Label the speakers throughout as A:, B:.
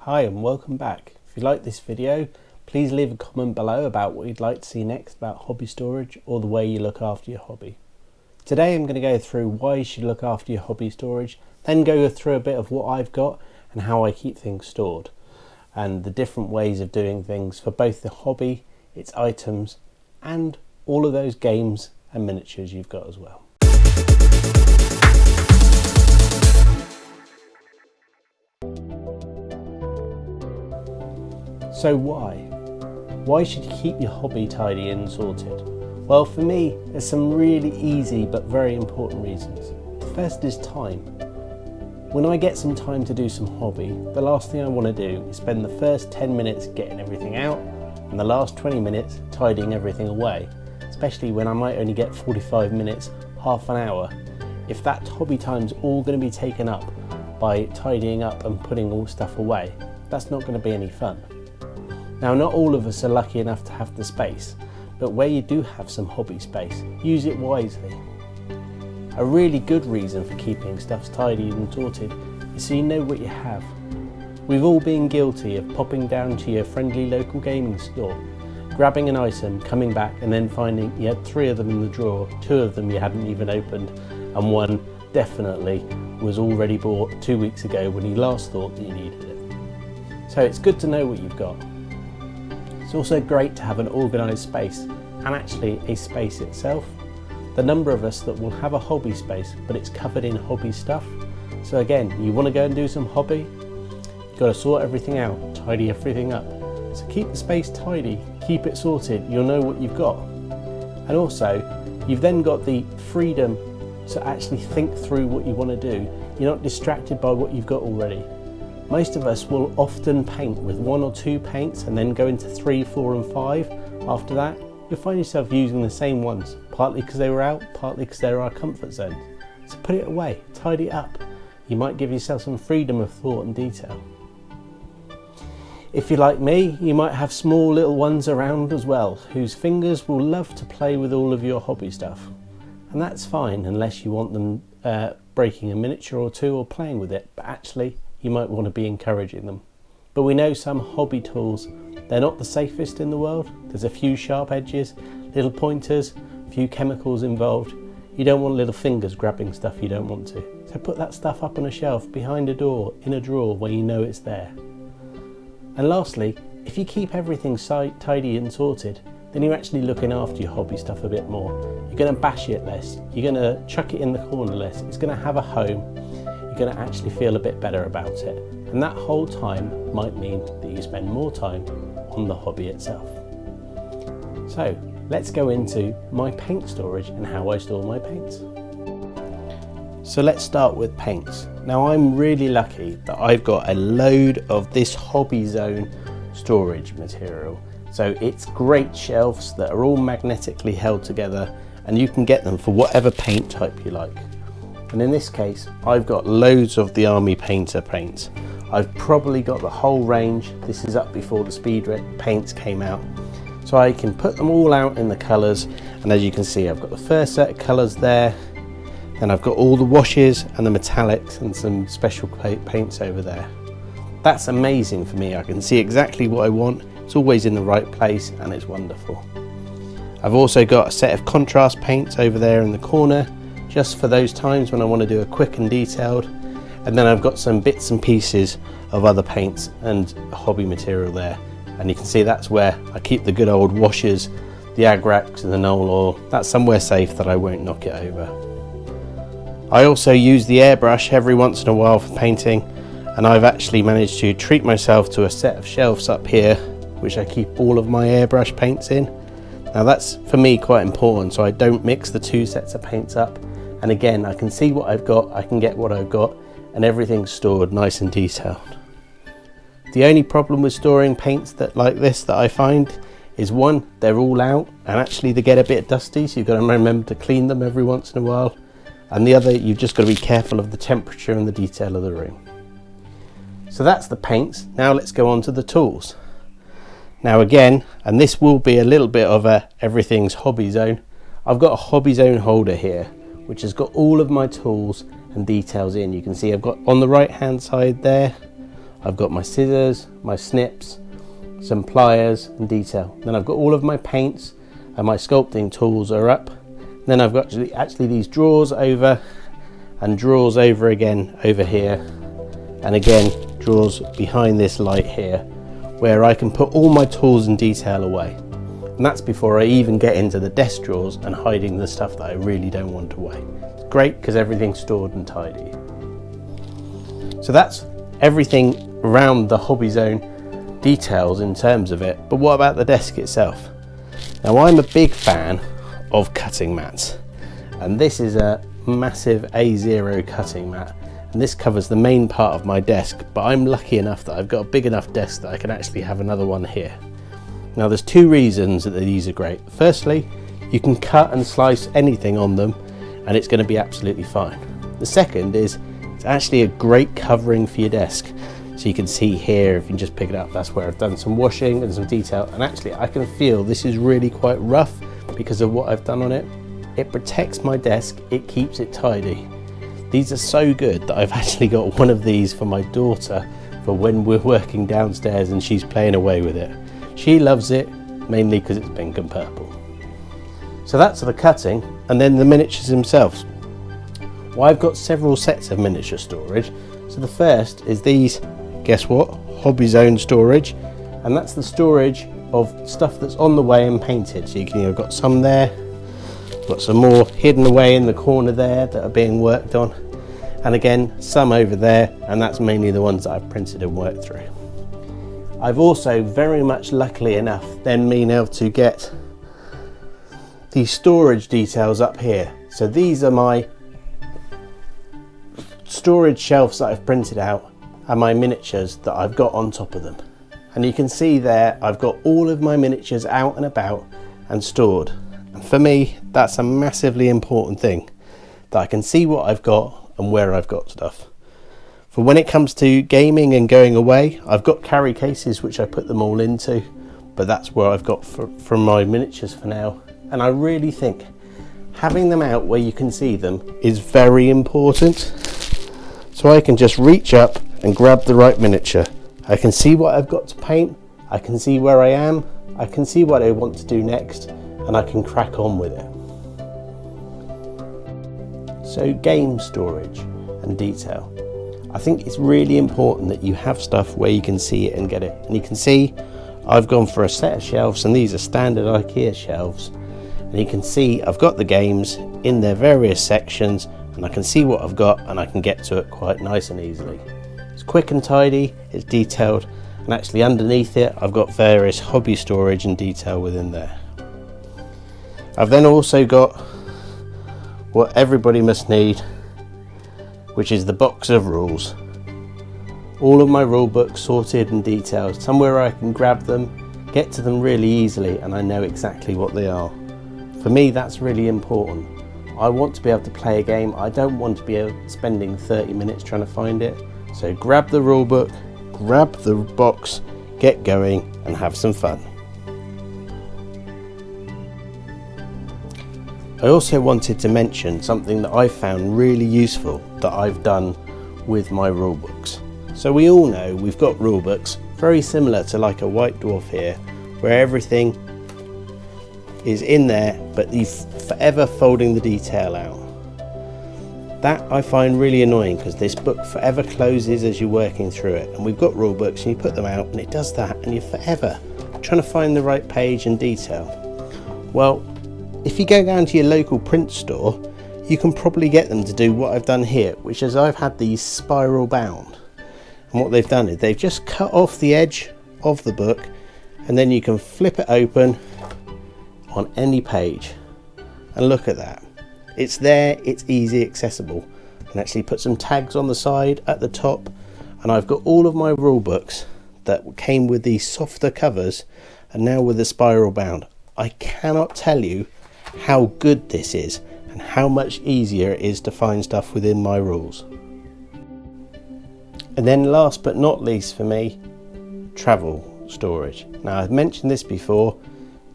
A: Hi and welcome back. If you like this video, please leave a comment below about what you'd like to see next about hobby storage or the way you look after your hobby. Today I'm going to go through why you should look after your hobby storage, then go through a bit of what I've got and how I keep things stored, and the different ways of doing things for both the hobby, its items, and all of those games and miniatures you've got as well. So why should you keep your hobby tidy and sorted? Well, for me, there's some really easy but very important reasons. The first is time. When I get some time to do some hobby, the last thing I want to do is spend the first 10 minutes getting everything out and the last 20 minutes tidying everything away, especially when I might only get 45 minutes, half an hour. If that hobby time's all going to be taken up by tidying up and putting all stuff away, that's not going to be any fun. Now, not all of us are lucky enough to have the space, but where you do have some hobby space, use it wisely. A really good reason for keeping stuff tidy and sorted is so you know what you have. We've all been guilty of popping down to your friendly local gaming store, grabbing an item, coming back and then finding you had 3 of them in the drawer, 2 of them you hadn't even opened, and one definitely was already bought 2 weeks ago when you last thought that you needed it. So it's good to know what you've got. It's also great to have an organised space, and actually a space itself. The number of us that will have a hobby space, but it's covered in hobby stuff. So again, you want to go and do some hobby, you've got to sort everything out, tidy everything up. So keep the space tidy, keep it sorted, you'll know what you've got. And also, you've then got the freedom to actually think through what you want to do. You're not distracted by what you've got already. Most of us will often paint with 1 or 2 paints and then go into 3, 4 and 5. After that, you'll find yourself using the same ones, partly because they were out, partly because they're our comfort zone. So put it away, tidy it up. You might give yourself some freedom of thought and detail. If you're like me, you might have small little ones around as well, whose fingers will love to play with all of your hobby stuff. And that's fine, unless you want them breaking a miniature or 2 or playing with it, but actually, you might want to be encouraging them. But we know some hobby tools, they're not the safest in the world. There's a few sharp edges, little pointers, a few chemicals involved. You don't want little fingers grabbing stuff you don't want to. So put that stuff up on a shelf, behind a door, in a drawer where you know it's there. And lastly, if you keep everything tidy and sorted, then you're actually looking after your hobby stuff a bit more. You're going to bash it less, you're going to chuck it in the corner less, it's going to have a home. Going to actually feel a bit better about it, and that whole time might mean that you spend more time on the hobby itself. So let's go into my paint storage and how I store my paints. So let's start with paints. Now I'm really lucky that I've got a load of this Hobby Zone storage material. So it's great shelves that are all magnetically held together, and you can get them for whatever paint type you like. And in this case, I've got loads of the Army Painter paints. I've probably got the whole range. This is up before the speed paints came out. So I can put them all out in the colours. And as you can see, I've got the first set of colours there. Then I've got all the washes and the metallics and some special paints over there. That's amazing for me. I can see exactly what I want. It's always in the right place and it's wonderful. I've also got a set of contrast paints over there in the corner, just for those times when I want to do a quick and detailed. And then I've got some bits and pieces of other paints and hobby material there. And you can see that's where I keep the good old washes, the Agrax and the Knoll oil. That's somewhere safe that I won't knock it over. I also use the airbrush every once in a while for painting, and I've actually managed to treat myself to a set of shelves up here, which I keep all of my airbrush paints in. Now that's for me quite important, so I don't mix the 2 sets of paints up. And again, I can see what I've got, I can get what I've got, and everything's stored nice and detailed. The only problem with storing paints like this that I find is, one, they're all out and actually they get a bit dusty, so you've got to remember to clean them every once in a while. And the other, you've just got to be careful of the temperature and the detail of the room. So that's the paints. Now let's go on to the tools. Now again, and this will be a little bit of a everything's Hobby Zone, I've got a Hobby Zone holder here, which has got all of my tools and details in. You can see I've got on the right hand side there, I've got my scissors, my snips, some pliers and detail. Then I've got all of my paints and my sculpting tools are up. Then I've got actually these drawers over and drawers over again over here, and again drawers behind this light here, where I can put all my tools and detail away. And that's before I even get into the desk drawers and hiding the stuff that I really don't want away. It's great because everything's stored and tidy. So that's everything around the hobby zone details in terms of it. But what about the desk itself? Now, I'm a big fan of cutting mats, and this is a massive A0 cutting mat, and this covers the main part of my desk, but I'm lucky enough that I've got a big enough desk that I can actually have another one here. Now, there's two reasons that these are great. Firstly, you can cut and slice anything on them and it's going to be absolutely fine. The second is it's actually a great covering for your desk. So you can see here, if you can just pick it up, that's where I've done some washing and some detail, and actually I can feel this is really quite rough because of what I've done on it. It protects my desk, it keeps it tidy. These are so good that I've actually got one of these for my daughter for when we're working downstairs and she's playing away with it. She loves it, mainly because it's pink and purple. So that's the cutting, and then the miniatures themselves. Well, I've got several sets of miniature storage. So the first is these, guess what? Hobby Zone storage, and that's the storage of stuff that's on the way and painted. So you can, you've got some there, got some more hidden away in the corner there that are being worked on, and again some over there, and that's mainly the ones that I've printed and worked through. I've also very much luckily enough then been able to get these storage details up here. So these are my storage shelves that I've printed out and my miniatures that I've got on top of them. And you can see there I've got all of my miniatures out and about and stored. And for me, that's a massively important thing, that I can see what I've got and where I've got stuff. For when it comes to gaming and going away, I've got carry cases which I put them all into, but that's where I've got from my miniatures for now. And I really think having them out where you can see them is very important. So I can just reach up and grab the right miniature. I can see what I've got to paint, I can see where I am, I can see what I want to do next, and I can crack on with it. So game storage and detail. I think it's really important that you have stuff where you can see it and get it. And you can see I've gone for a set of shelves, and these are standard IKEA shelves. And you can see I've got the games in their various sections, and I can see what I've got and I can get to it quite nice and easily. It's quick and tidy, it's detailed, and actually underneath it I've got various hobby storage and detail within there. I've then also got what everybody must need, which is the box of rules. All of my rule books sorted and detailed, somewhere I can grab them, get to them really easily, and I know exactly what they are. For me, that's really important. I want to be able to play a game. I don't want to be spending 30 minutes trying to find it. So grab the rule book, grab the box, get going and have some fun. I also wanted to mention something that I found really useful that I've done with my rule books. So we all know we've got rule books very similar to like a White Dwarf here, where everything is in there, but you're forever folding the detail out. That I find really annoying because this book forever closes as you're working through it, and we've got rule books and you put them out and it does that, and you're forever trying to find the right page and detail. Well, if you go down to your local print store, you can probably get them to do what I've done here, which is I've had these spiral bound, and what they've done is they've just cut off the edge of the book, and then you can flip it open on any page, and look at that. It's there, it's easy accessible. I can actually put some tags on the side at the top, and I've got all of my rule books that came with these softer covers and now with the spiral bound. I cannot tell you how good this is and how much easier it is to find stuff within my rules. And then last but not least for me, travel storage. Now I've mentioned this before,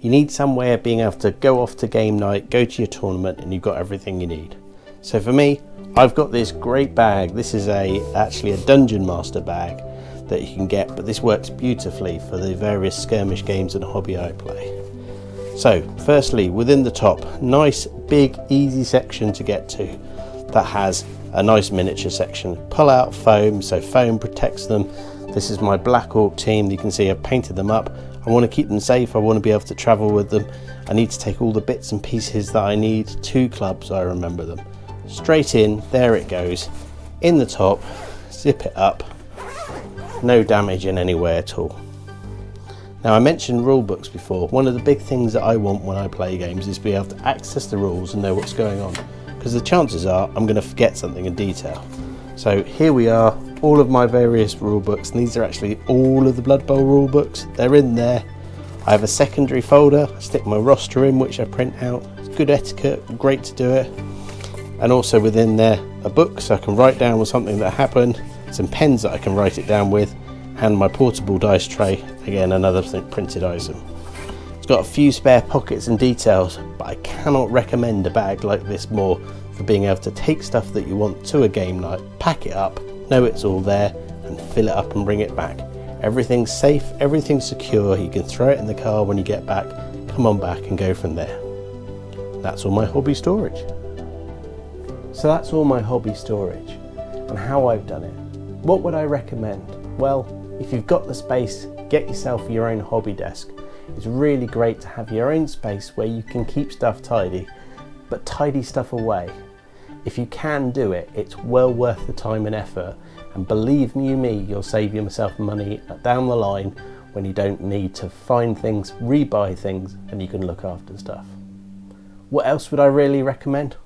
A: you need somewhere being able to go off to game night, go to your tournament, and you've got everything you need. So for me, I've got this great bag. This is actually a Dungeon Master bag that you can get, but this works beautifully for the various skirmish games and hobby I play. So firstly, within the top, nice big easy section to get to that has a nice miniature section. Pull out foam, so foam protects them. This is my Black Orc team. You can see I've painted them up. I want to keep them safe. I want to be able to travel with them. I need to take all the bits and pieces that I need. 2 clubs, I remember them. Straight in, there it goes. In the top, zip it up. No damage in anywhere at all. Now, I mentioned rule books before. One of the big things that I want when I play games is to be able to access the rules and know what's going on, because the chances are I'm going to forget something in detail. So here we are, all of my various rule books, and these are actually all of the Blood Bowl rule books. They're in there. I have a secondary folder. I stick my roster in, which I print out. It's good etiquette, great to do it. And also within there, a book so I can write down with something that happened, some pens that I can write it down with, and my portable dice tray, again another printed item. It's got a few spare pockets and details, but I cannot recommend a bag like this more for being able to take stuff that you want to a game night, pack it up, know it's all there, and fill it up and bring it back. Everything's safe, everything's secure, you can throw it in the car when you get back, come on back and go from there. That's all my hobby storage. So that's all my hobby storage and how I've done it. What would I recommend? Well, if you've got the space, get yourself your own hobby desk. It's really great to have your own space where you can keep stuff tidy, but tidy stuff away. If you can do it, it's well worth the time and effort, and believe you me, you'll save yourself money down the line when you don't need to find things, rebuy things, and you can look after stuff. What else would I really recommend?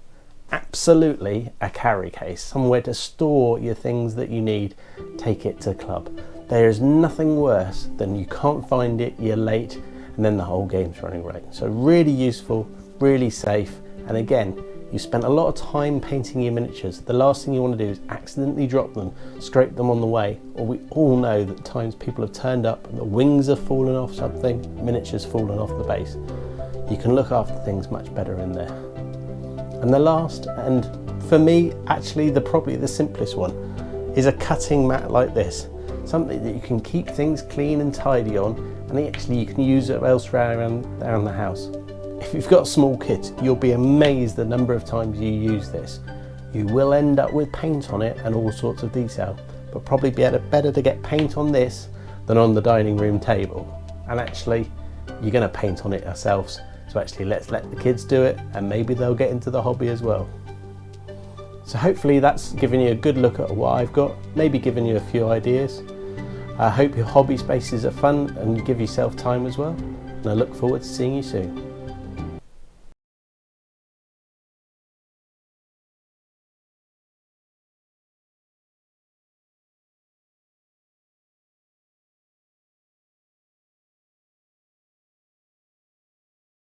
A: Absolutely a carry case, somewhere to store your things that you need. Take it to club. There is nothing worse than you can't find it, you're late, and then the whole game's running late. So really useful, really safe, and again, you spent a lot of time painting your miniatures. The last thing you want to do is accidentally drop them, scrape them on the way, or we all know that times people have turned up and the wings have fallen off something, miniatures fallen off the base. You can look after things much better in there. And the last, and for me, actually probably the simplest one, is a cutting mat like this. Something that you can keep things clean and tidy on, and actually you can use it elsewhere around the house. If you've got small kids, you'll be amazed the number of times you use this. You will end up with paint on it and all sorts of detail, but probably better to get paint on this than on the dining room table. And actually, you're going to paint on it ourselves, so actually let's let the kids do it, and maybe they'll get into the hobby as well. So hopefully that's given you a good look at what I've got, maybe given you a few ideas. I hope your hobby spaces are fun and you give yourself time as well, and I look forward to seeing you soon.